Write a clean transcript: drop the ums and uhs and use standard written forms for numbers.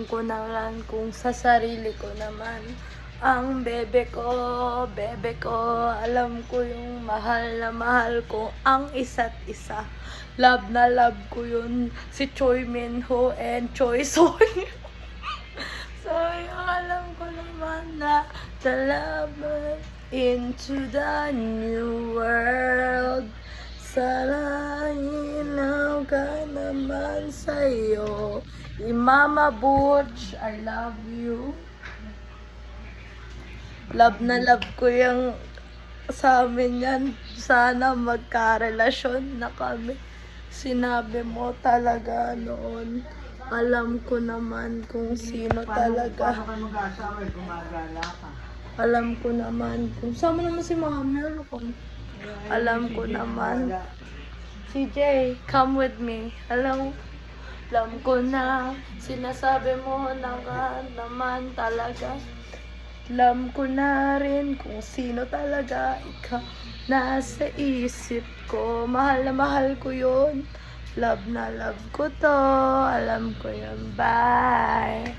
ko na lang kung sa sarili ko naman. Ang bebe ko, alam ko yung mahal na mahal ko ang isa't isa. Love na love ko yun, si Choi Minho and Choi Soy. So, yung alam ko naman na the love into the new world. Sana ilaw ka naman sa'yo. Mama Butch, I love you. Love na love ko yung sa amin yan. Sana magkarelasyon na kami. Sinabi mo talaga noon. Alam ko naman kung sino talaga. Paano kayo mag-asawa? Gumagala ka. Alam ko naman kung... Sama naman si Mami. Alam ko naman. CJ, come with me. Alam ko na sinasabi mo na nga naman talaga. Alam ko na rin kung sino talaga ikaw nasa isip ko. Mahal na mahal ko yun. Love na love ko to. Alam ko yun. Bye!